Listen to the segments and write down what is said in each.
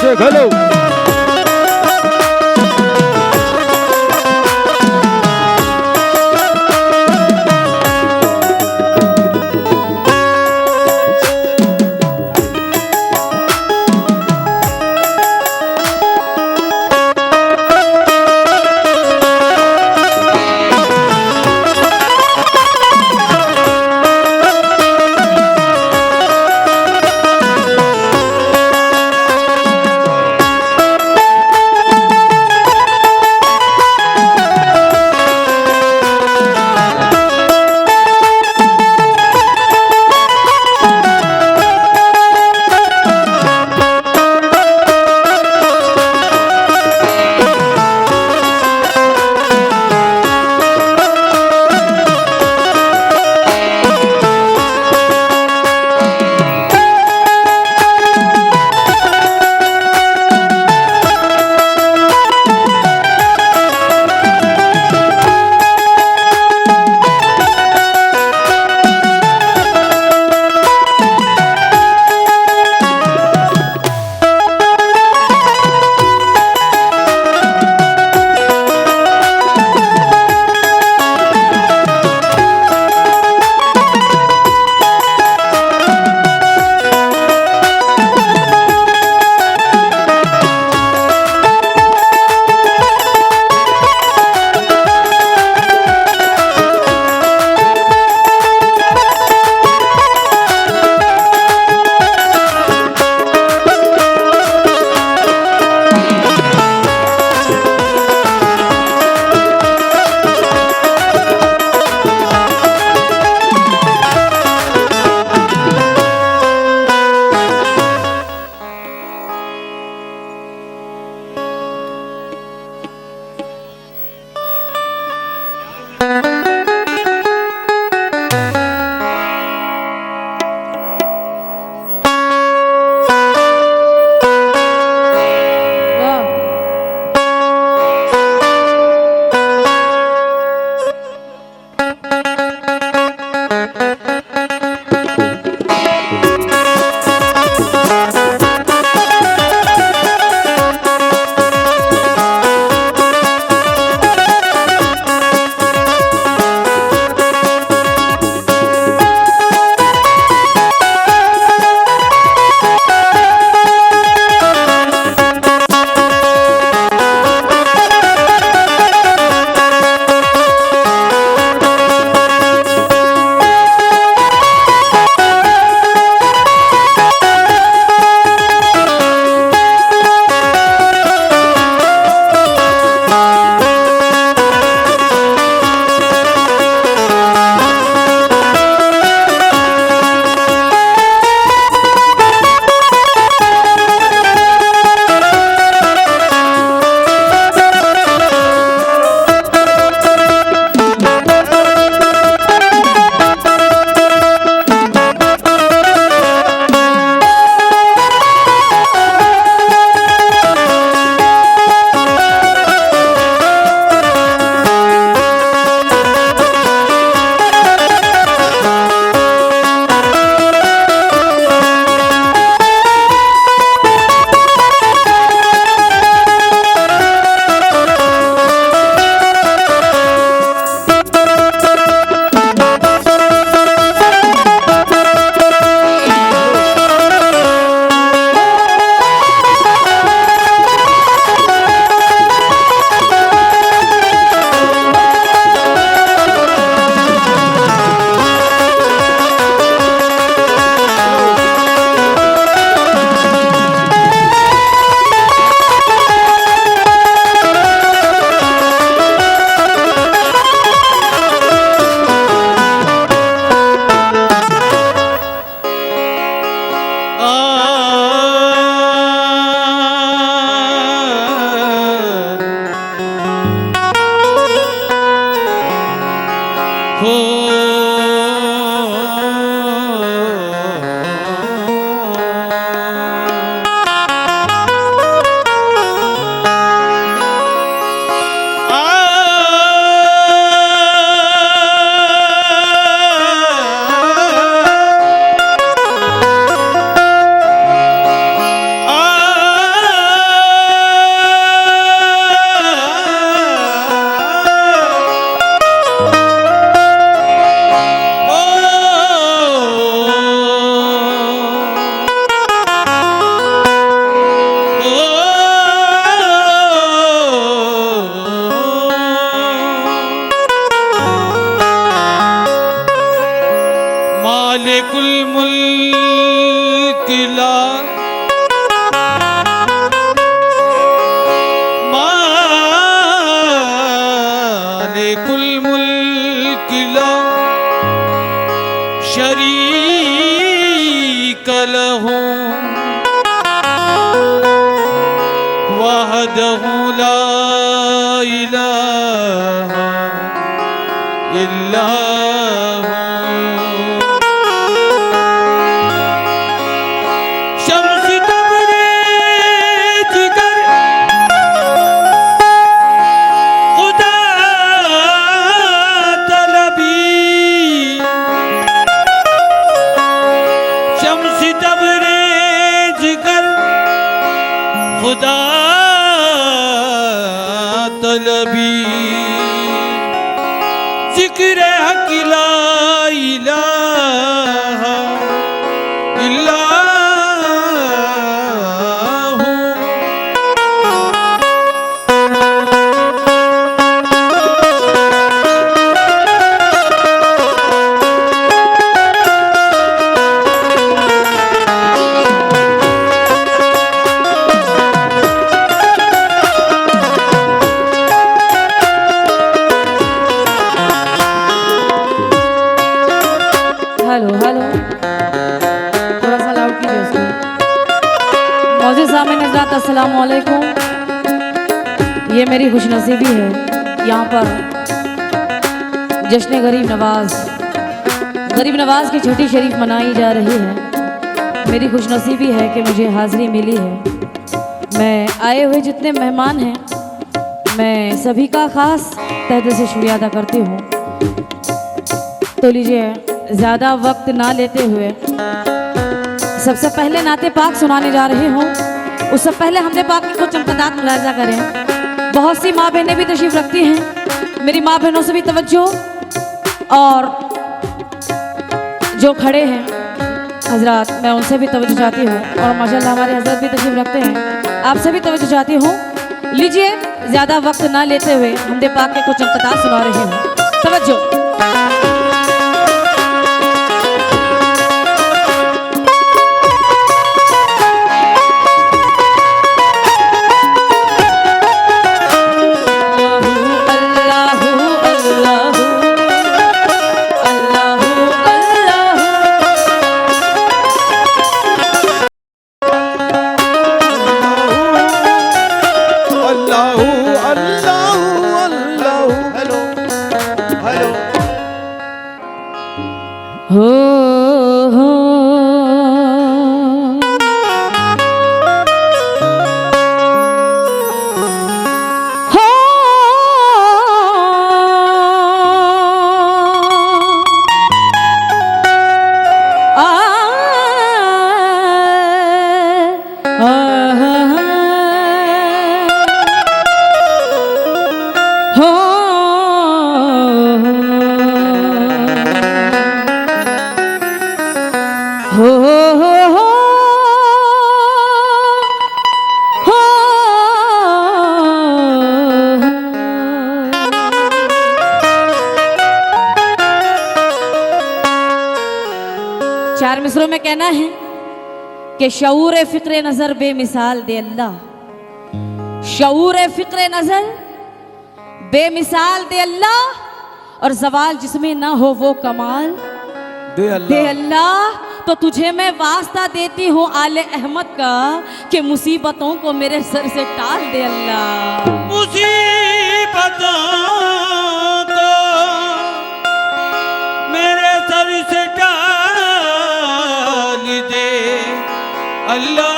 से खेलो। लहू वहदहू ला इलाहा इल्ला खुदा तलबी जिक्र हक ला इलाहा इल्ला अस्सलामुअलैकुम। ये मेरी खुशनसीबी है यहाँ पर जश्न गरीब नवाज की छठी शरीफ मनाई जा रही है। मेरी खुशनसीबी है कि मुझे हाज़िरी मिली है। मैं आए हुए जितने मेहमान हैं मैं सभी का ख़ास तहे दिल से शुक्रिया अदा करती हूँ। तो लीजिए ज़्यादा वक्त ना लेते हुए सबसे पहले नाते पाक सुनाने जा रही हूँ। उससे पहले हमने पाक की कुछ चमकदार मुलाजा करें। बहुत सी माँ बहनें भी तशरीफ रखती हैं। मेरी माँ बहनों से भी तवज्जो और जो खड़े हैं हजरात मैं उनसे भी तवज्जो चाहती हूँ और माशाल्लाह हमारे हजरत भी तशरीफ रखते हैं। आपसे भी तवज्जो चाहती हूँ। लीजिए ज़्यादा वक्त ना लेते हुए हमने पाक के कुछ चमकदार सुना रही हूँ। तवज्जो। चार मिसरों में कहना है कि शऊर फिक्र नजर बेमिसाल दे अल्लाह, शऊर फिक्र नजर बेमिसाल दे अल्लाह, और सवाल जिसमें ना हो वो कमाल दे अल्लाह। तो तुझे मैं वास्ता देती हूँ आले अहमद का कि मुसीबतों को मेरे सर से टाल दे अल्लाह। मुसीबतों को मेरे सर से टाल दे अल्लाह।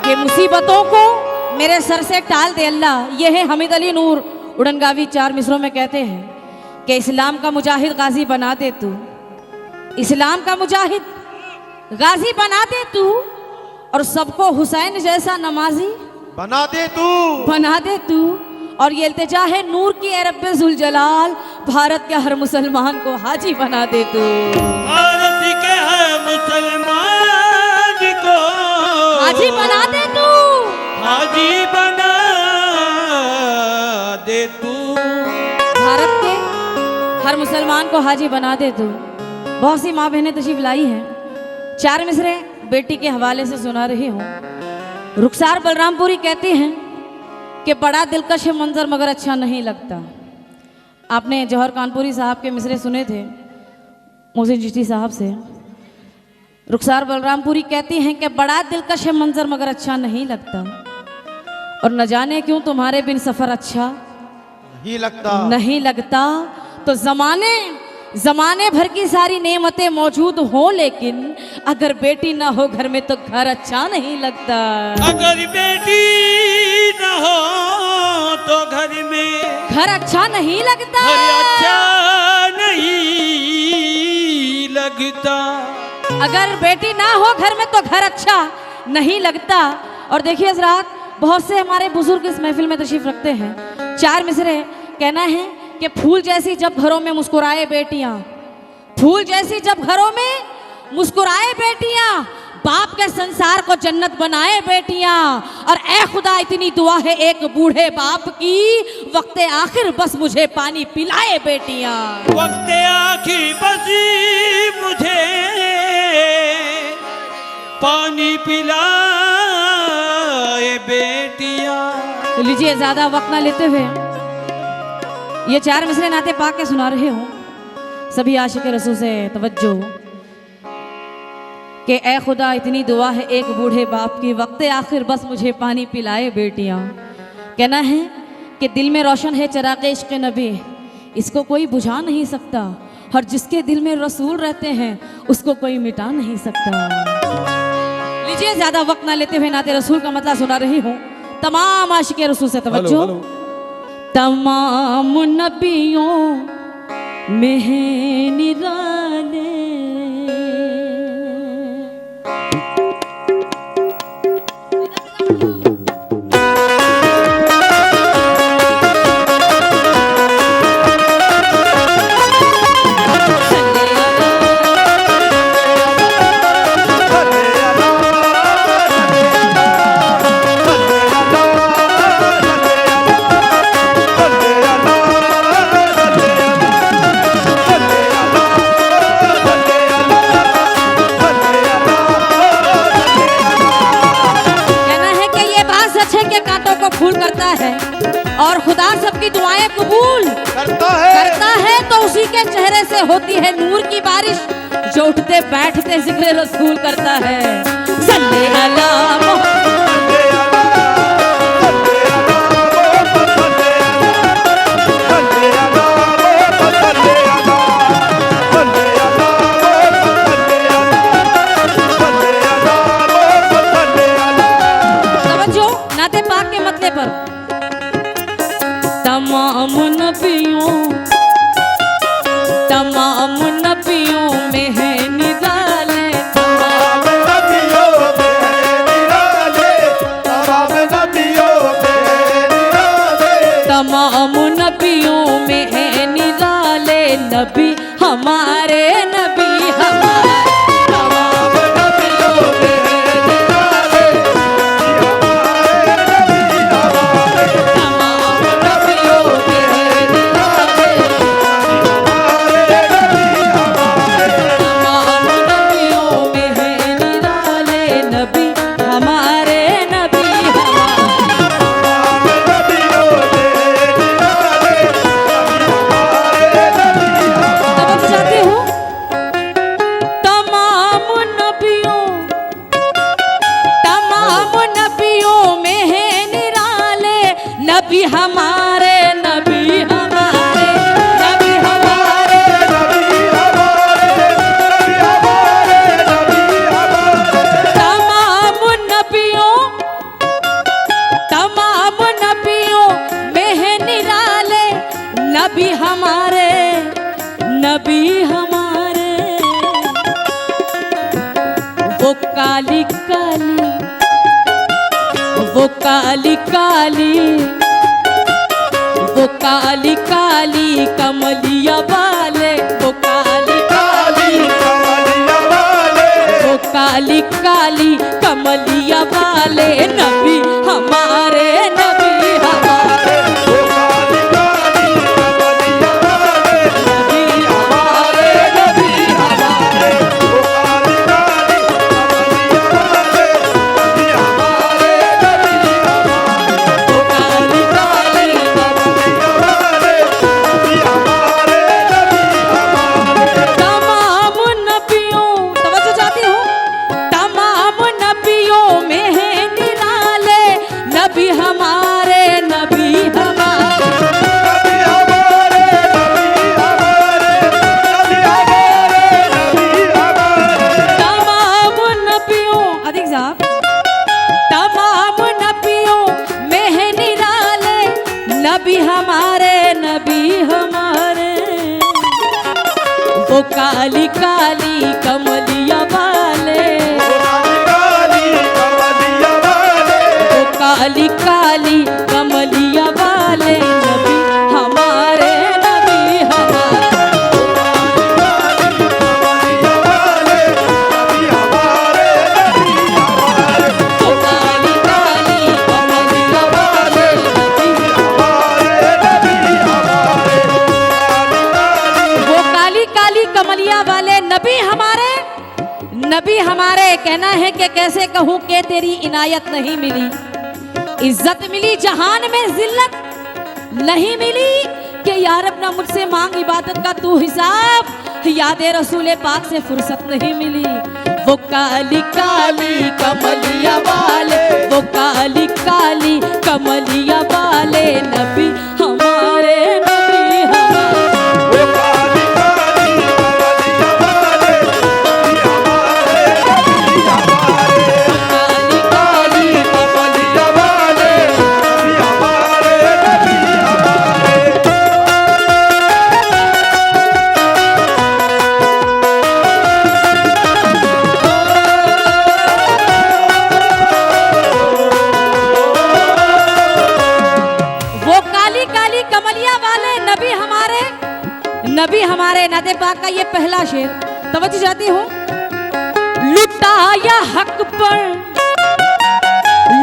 ये मुसीबतों को मेरे सर से टाल दे अल्लाह। ये है हामिद अली नूर उड़नगावी। चार मिसरों में कहते हैं कि इस्लाम का मुजाहिद गाजी बना दे तू, इस्लाम का मुजाहिद गाजी बना दे तू, और सबको हुसैन जैसा नमाजी बना दे तू, बना दे तू। और ये इल्तिजा है नूर की ए रब्बे जुल जलाल, भारत के हर मुसलमान को हाजी बना दे तू, भारत के हर मुसलमान को हाजी बना दे तू, हाजी बना दे तू। भारत के हर मुसलमान को हाजी बना दे तू। बहुत सी माँ बहनें तशरीफ लाई हैं। चार मिसरे बेटी के हवाले से सुना रही हूँ। रुखसार बलरामपुरी कहती हैं कि बड़ा दिलकश मंजर मगर अच्छा नहीं लगता। आपने जौहर कानपुरी साहब के मिसरे सुने थे मोहसिन चिश्ती साहब से। रुखसार बलरामपुरी कहती हैं कि बड़ा दिलकश है मंजर मगर अच्छा नहीं लगता, और न जाने क्यों तुम्हारे बिन सफ़र अच्छा नहीं लगता। तो जमाने भर की सारी नेमतें मौजूद हो, लेकिन अगर बेटी ना हो घर में तो घर अच्छा नहीं लगता। अगर बेटी न हो तो घर में घर अच्छा नहीं लगता, घर अच्छा नहीं लगता। अगर बेटी ना हो घर में तो घर अच्छा नहीं लगता। और देखिए हज़रात, बहुत से हमारे बुजुर्ग इस महफिल में तशरीफ रखते हैं। 4 मिसरे कहना है कि फूल जैसी जब घरों में मुस्कुराए बेटियां, फूल जैसी जब घरों में मुस्कुराए बेटियां, बाप के संसार को जन्नत बनाए बेटियां। और ए खुदा इतनी दुआ है एक बूढ़े बाप की, वक्त आखिर बस मुझे पानी पिलाए बेटियां। वक्त आखिर बस मुझे पानी पिलाए बेटियां। तो लीजिए, ज्यादा वक्त ना लेते हुए ये 4 मिसरे नाते पाक के सुना रहे हूँ सभी आशिक रसूल से तवज्जो कि ए खुदा इतनी दुआ है एक बूढ़े बाप की, वक्त आखिर बस मुझे पानी पिलाए बेटियां। कहना है कि दिल में रोशन है चिराग इश्क़ नबी, इसको कोई बुझा नहीं सकता, और जिसके दिल में रसूल रहते हैं उसको कोई मिटा नहीं सकता। लीजिए, ज्यादा वक्त ना लेते हुए नाते रसूल का मतलब सुना रही हूँ तमाम आशिक रसूल से तवज्जो। तमाम नबियों में है निराले, फूल करता है और खुदा सबकी दुआएं कबूल करता है तो उसी के चेहरे से होती है नूर की बारिश, जो उठते बैठते जिक्र रसूल करता है। सल्ले अला पर तमाम नबियों में है निराले, तमाम नबियों में है निराले, नबी हमारे नबी हमारे। नबी हमारे नबी हमारे नबी हमारे नबी हमारे नबी हमारे नबी हमारे, तमाम नबियों में है निराले, नबी हमारे नबी हमारे। वो काली काली, वो काली काली, वो काली काली कमलिया वाले, वो काली काली कमलिया वाले, वो काली काली कमलिया वाले, नबी हमारे नबी हमारे, वो काली काली कमलिया वाले, नबी हमारे नबी हमारे, वो काली काली कमलिया वाले, नबी हमारे नबी हमारे, वो काली काली कमलिया वाले, नबी हमारे नबी हमारे। तमाम तमाम नबियों में है निराले, नबी हमारे वो काली काली कमलिया वाले, वो काली काली कमलिया वाले, नबी हमारे वो काली काली कमलिया वाले, वो काली काली कमलिया वाले नबी हमारे, नबी हमारे। कहना है कि कैसे कहूँ कि तेरी इनायत नहीं मिली, इज्जत मिली जहान में जिल्लत नहीं मिली, कि यार अपना मुझसे मांग इबादत का तू हिसाब, याद रसूल पाक से फुर्सत नहीं मिली। वो काली काली कमलिया वाले, वो काली काली कमलिया वाले, नबी हमारे नबी हमारे। नबी हमारे नाते पाक का ये पहला शेर, तवज्जो चाहती हूँ। लुटाया हक पर,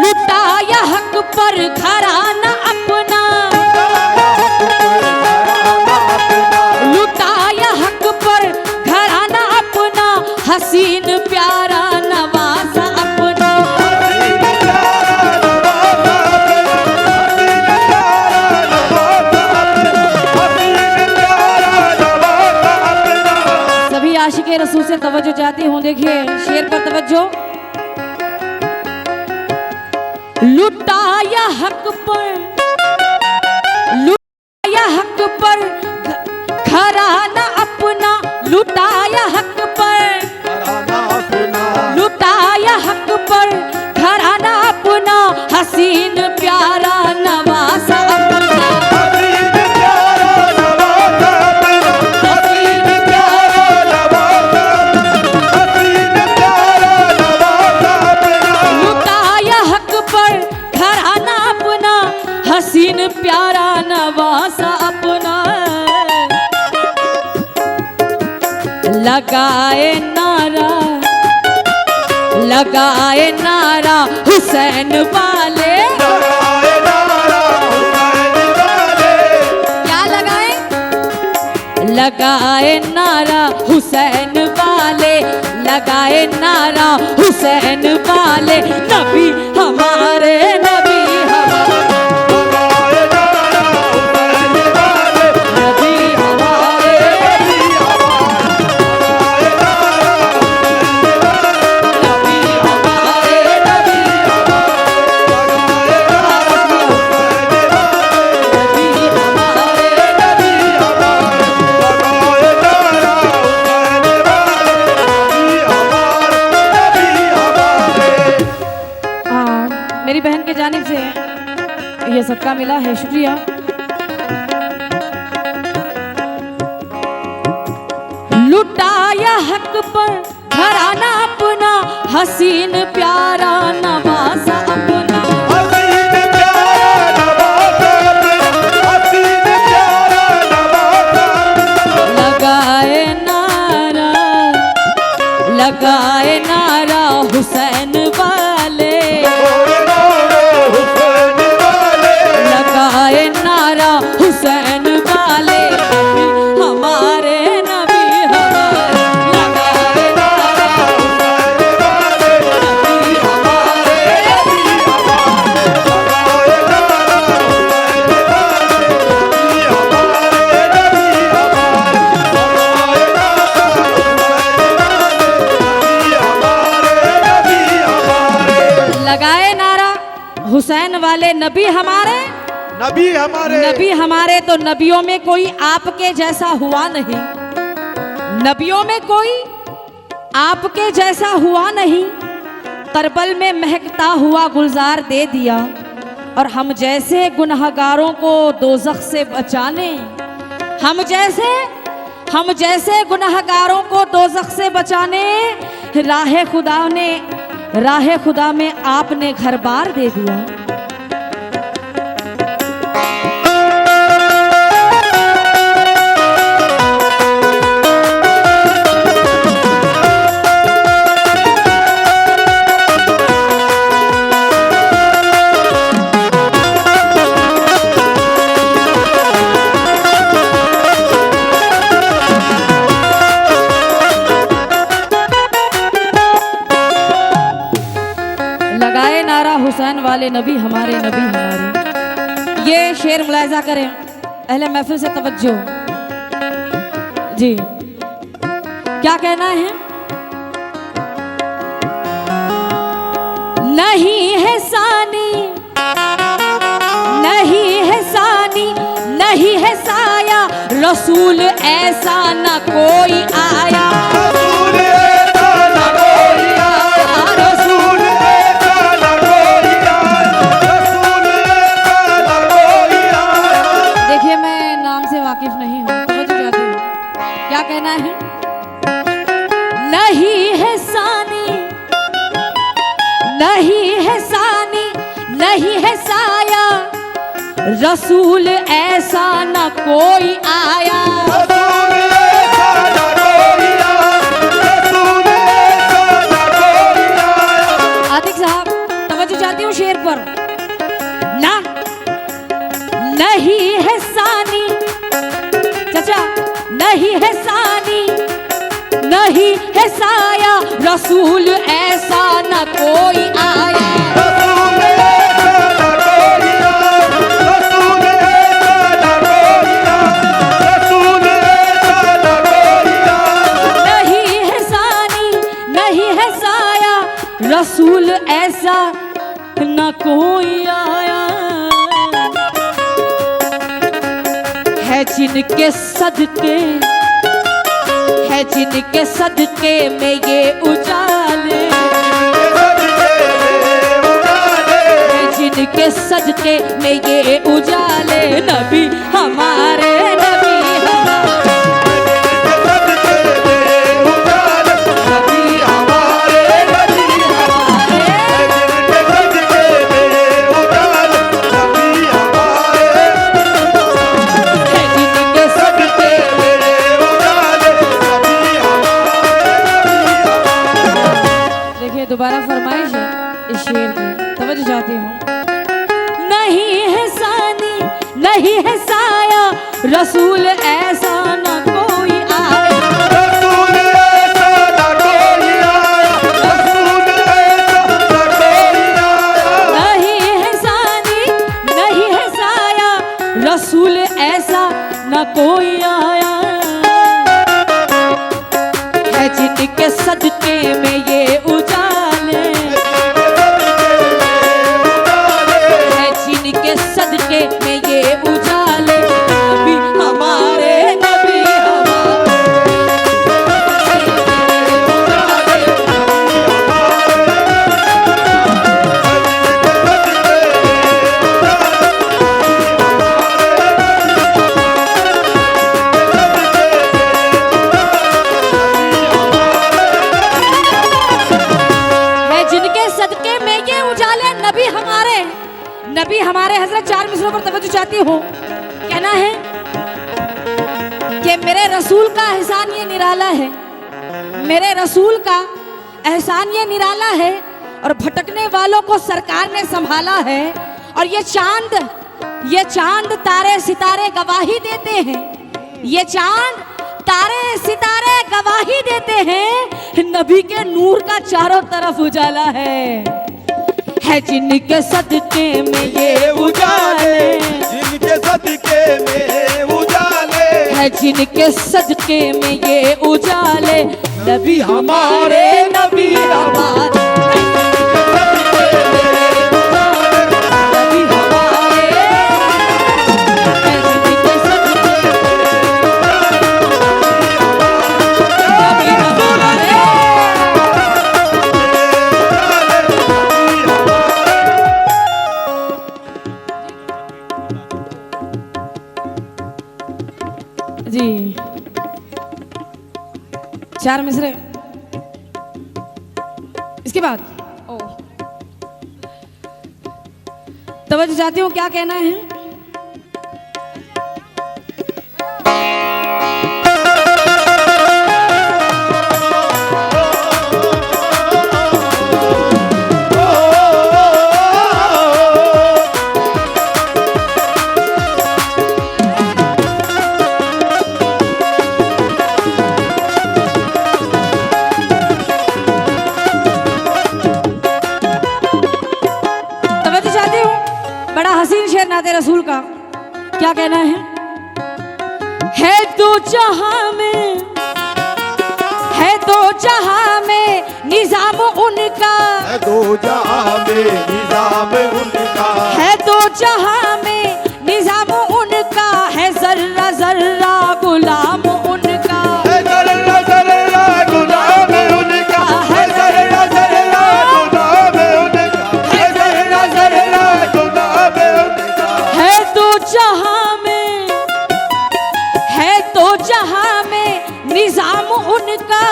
लुटाया हक पर घराना अपना, लुटाया हक पर घराना अपना, हसीन प्यारा नवासा अपना। आशिक़े रसूल से तवज्जो चाहती हूँ। देखिए शेर पर तवज्जो। लुटाया हक पर, लुटाया हक पर घराना अपना, लुटाया हक पर, लुटाया हक पर घराना अपना, हसीन प्यारा नवासा अपना। हसीन प्यारा नवासा अपना, लगाए नारा, लगाए नारा हुसैन वाले, क्या लगाए? लगाए नारा हुसैन वाले, लगाए नारा हुसैन वाले, नबी हमारे नबी हमारे। मेरी बहन के जानिब से ये सदका मिला है, शुक्रिया। लुटाया हक पर घराना अपना, हसीन प्यारा नवासा अपना, हसीन प्यारा नवासा अपना, हसीन प्यारा नवासा अपना। लगाए नारा, लगाए नारा हुसैन वाले, लगाए नारा हुसैन वाले, नबी हमारे नबी हमारे। लगाए नारा हुसैन वाले, नबी हमारे नबी हमारे। लगाए नारा हुसैन वाले, नबी हमारे नबी हमारे। लगाए नारा हुसैन वाले, नबी हमारे नबी हमारे। लगाए नारा हुसैन वाले, नबी हमारे, नबी हमारे। तो नबियों में कोई आपके जैसा हुआ नहीं, नबियों में कोई आपके जैसा हुआ नहीं, करबल में महकता हुआ गुलजार दे दिया, और हम जैसे गुनहगारों को दोज़ख से बचाने, हम जैसे गुनहगारों को दोज़ख से बचाने राह खुदा में आपने घर बार दे दिया। हुसैन वाले नबी हमारे, नबी हमारे। ये शेर मुलाहिजा करें, अहले महफिल से तवज्जो जी। क्या कहना है? नहीं है सानी, नहीं है सानी, नहीं है साया, रसूल ऐसा न कोई आया। क्या कहना है? नहीं है सानी, नहीं है सानी, नहीं है साया, रसूल ऐसा न कोई आया। आतिक साहब तवज्जो चाहती हूँ शेर पर ना। नहीं है सानी चाचा, नहीं है सानी, नहीं है साया, रसूल ऐसा न कोई आया। रसूल ऐसा न कोई आया, रसूल ऐसा न कोई आया, रसूल ऐसा न कोई आया। नहीं है सानी, नहीं है साया, रसूल ऐसा न कोई आया। है जिनके सदके, है जिनके सदके में ये उजाले, है जिनके सदके में ये उजाले, नबी हमारे, नबी हमारे, नबी हमारे, नबी दोबारा फरमाइश है इस शेर की, तवज्जो चाहती हूँ। नहीं है सानी, नहीं है साया, रसूल ऐसा न कोई आया। रसूल ऐसा न कोई आया, रसूल ऐसा न कोई आया। नहीं है सानी, नहीं है साया, रसूल ऐसा न कोई आया। है जिनके सदके में ये उजाले, है जिनके सदके में ये उजाले, नबी हमारे, नबी हमारे। नबी हमारे हजरत चार मिसरों पर तवज्जो चाहती हूँ। कहना है कि मेरे रसूल का एहसान ये निराला है, मेरे रसूल का एहसान ये निराला है, और भटकने वालों को सरकार ने संभाला है। और ये चांद तारे सितारे गवाही देते हैं, ये चांद तारे सितारे गवाही देते हैं, नबी के नूर का चारों तरफ उजाला है। जिनके सदके में ये उजाले, जिनके सदके में उजाले, है जिनके सदके में ये उजाले, नबी हमारे, नबी हमारे, नबी हमारे, है जिनके सदके नबी हमारे। 4 मिसरे। इसके बाद ओ तवज्जो चाहती हूँ, क्या कहना है? नाते रसूल का क्या कहना है तो जहां में, है तो जहां में निजाम उनका, है तो जहां में निजाम उनका, है तो जहां में निजाम उनका, है जर्रा जर्रा गुलाम उनका, है जर्रा जर्रा गुलाम उनका, है जर्रा जर्रा गुलाम उनका, है जर्रा जर्रा गुलाम उनका। है तो जहां में, है तो जहां में निजाम उनका,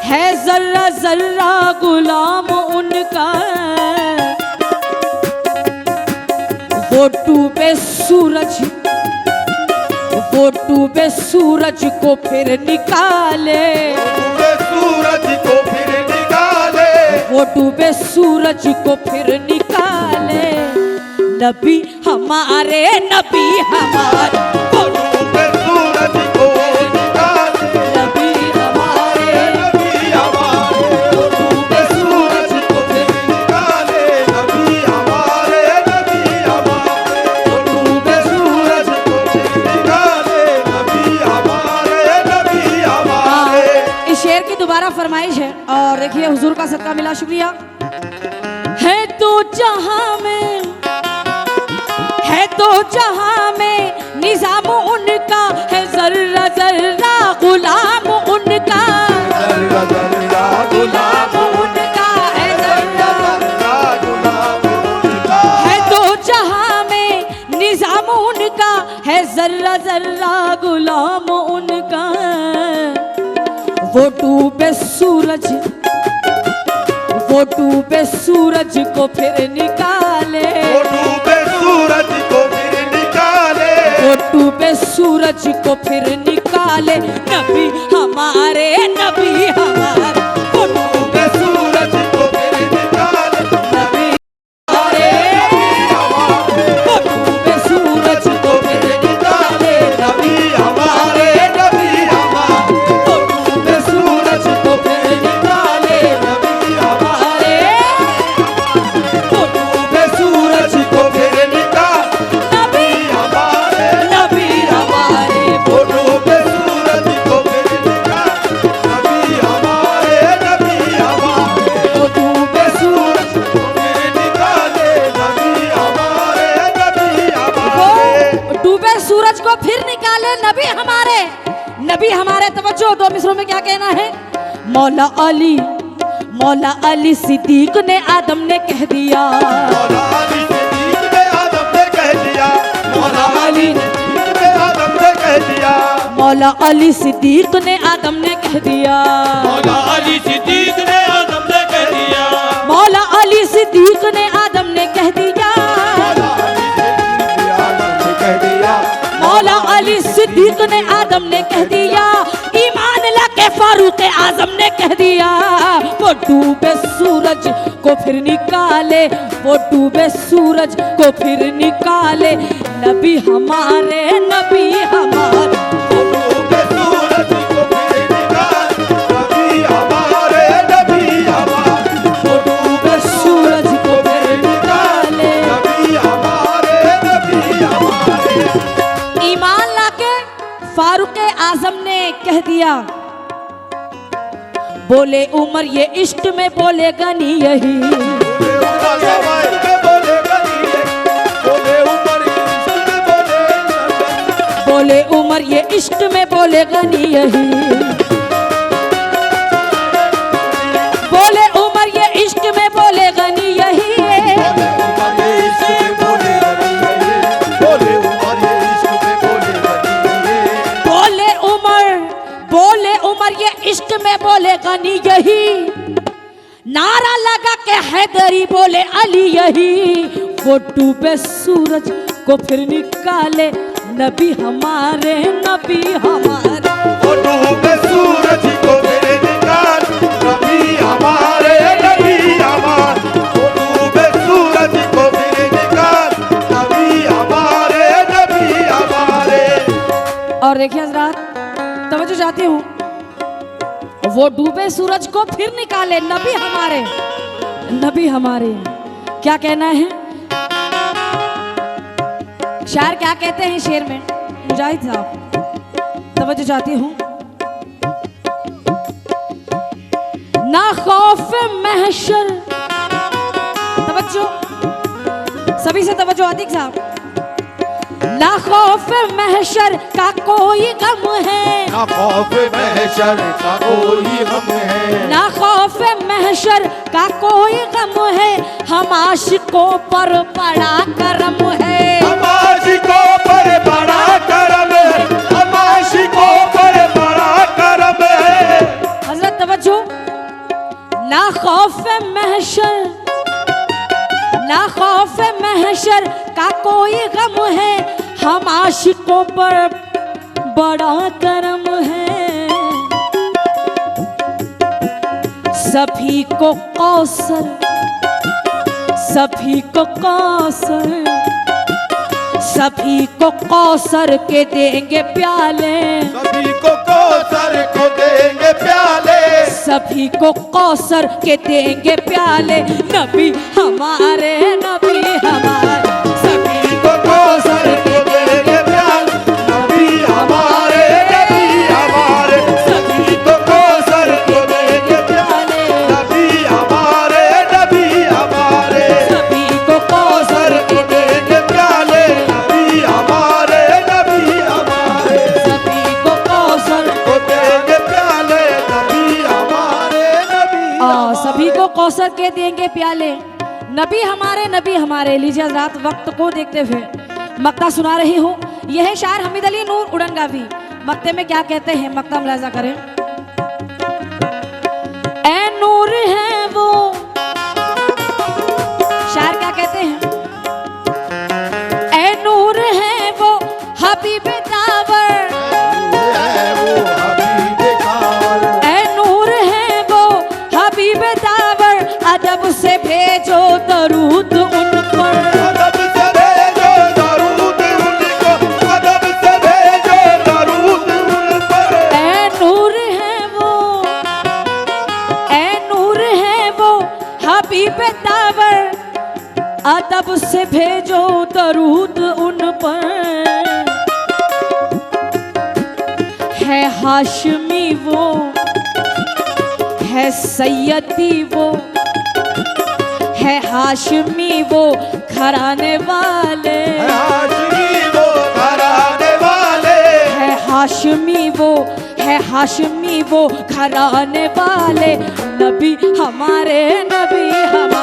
है जर्रा जर्रा गुलाम उनका। वो डूबे सूरज, वो डूबे सूरज को फिर निकाले, डूबे सूरज को फिर निकाले, वो डूबे सूरज को फिर निकाले। नबी हमारे, नबी हमारे, वो डूबे सूरज को निकाले, नबी हमारे, नबी हमारे, वो डूबे सूरज को फिर निकाले, नबी हमारे, नबी हमारे, वो डूबे सूरज को फिर निकाले, नबी हमारे, नबी हमारे। इस शेर की दोबारा फरमाइश है और देखिए हुजूर का सदका मिला, शुक्रिया। है तो जहां में, है तो जहां में निजाम उनका, है जर्रा जर्रा गुलाम उनका, जर्रा जर्रा गुलाम उनका, है जर्रा जर्रा गुलाम उनका, है तो जहां में निजाम उनका, है जर्रा जर्रा गुलाम उनका। वो डूबे सूरज, वो डूबे सूरज को फिर निकाले, वो डूबे सूरज को फिर निकाले, वो डूबे सूरज को फिर निकाले। नबी हमारे, नबी हमारे, वो डूबे सूरज को फिर निकाले, नबी हमारे, वो डूबे सूरज को फिर निकाले। नबी हमारे, नबी हमारे, वो डूबे सूरज को फिर निकाले। नबी हमारे, वो डूबे सूरज को फिर निकाले, नबी हमारे, नबी हमारे, वो डूबे सूरज को फिर निकाले, नबी हमारे, नबी हमारे, वो डूबे सूरज को फिर निकाले, नबी हमारे, नबी हमारे। वो डूबे सूरज को फिर निकाले नबी हमारे, नबी हमारे। तवज्जो, 2 मिसरों में क्या कहना है? मौला अली, मौला अली सिद्दीक ने आदम ने कह दिया, मौला अली सिद्दीक ने आदम ने कह दिया, मौला अली सिद्दीक ने आदम ने कह दिया, मौला अली सिद्दीक ने आदम ने कह दिया, मौला अली सिद्दीक ने आदम ने कह दिया, मौला अली सिद्दीक ने आदम ने कह दिया, मौला अली सिद्दीक ने आदम मौला अली सिद्दीक ने आदम ने कह दिया, ने कह दिया, ईमान लाके फारूक आजम ने कह दिया। वो डूबे सूरज को फिर निकाले, वो डूबे सूरज को फिर निकाले। नबी हमारे, नबी हमारे, डूबे सूरज को फिर निकाले, नबी हमारे, नबी हमारे, वो डूबे सूरज को फिर निकाले। नबी हमारे, नबी हमारे। ईमान लाके फारूक आजम ने कह दिया, बोले उमर ये इश्क में बोलेगा नहीं यही, बोले उमर ये इश्क में बोलेगा नहीं यही, बोले उमर ये इश्क में बोलेगा नहीं यही, बोले उमर ये इश्क हैदरी बोले अली यही, वो डूबे सूरज को फिर निकाले नबी हमारे, नबी हमारे। वो डूबे सूरज को फिर निकाल नबी हमारे, नबी हमारे। वो डूबे सूरज को फिर निकाल नबी हमारे, नबी हमारे। और देखिए हजरात, तवज्जो चाहती हूँ, वो डूबे सूरज को फिर निकाले नबी हमारे, नबी हमारे। क्या कहना है शायर, क्या कहते हैं शेर में मुजाहिद साहब, तवज्जो चाहती हूँ। ना खौफ महशर, तवज्जो सभी से तवज्जो आतिक साहब। ना खौफ महशर का कोई गम है, ना खौफ महशर का कोई गम है, ना खौफ महशर का कोई गम है, हम आशिकों पर बड़ा करम है, हम आशिकों पर बड़ा करम है, हम आशिकों पर बड़ा करम है। हजरत तवज्जो, ना खौफ महशर, ना खौफ महशर का कोई गम है, हम आशिकों पर बड़ा करम है। सभी को कौसर, सभी को कौसर, सभी को कौसर के देंगे प्याले, सभी को कौसर को देंगे प्याले, सभी को कौसर के देंगे प्याले, नबी हमारे, नबी हमारे। सभी को कौसर के देंगे प्याले, नबी हमारे, नबी हमारे। सभी को कौसर को देंगे प्याले, नबी हमारे, नबी हमारे। सभी को कौसर को देंगे प्याले, नबी हमारे, नबी हमारे। सभी को कौसर, को देंगे प्याले, नबी हमारे, नबी सभी को कौसर के देंगे प्याले, नबी हमारे, नबी हमारे। लीजिए हजरात, वक्त को देखते हुए मक्ता सुना रही हूँ। यह है शायर हमीद अली नूर उड़नगावी। मक्ते में क्या कहते हैं, मक्ता मुलाजा करें। ए नूर है वो, शायर क्या कहते हैं, ए नूर है वो हबीब दावर, है वो हबीब कावर, ए नूर है वो हबीब दावर, अदब से भेजो दरूद उन पर, अदब से भेजो दरूद उनको, अदब से भेजो दरूद उन पर। ए नूर है वो, ए नूर है वो हबीब दावर, अदब से भेजो दरूद उन पर। है हाशमी वो, है सैयदी वो, है हाशमी वो घराने वाले, हाशमी वो घराने वाले, है हाशमी वो, है हाशमी वो घराने वाले, नबी हमारे, नबी हमारे।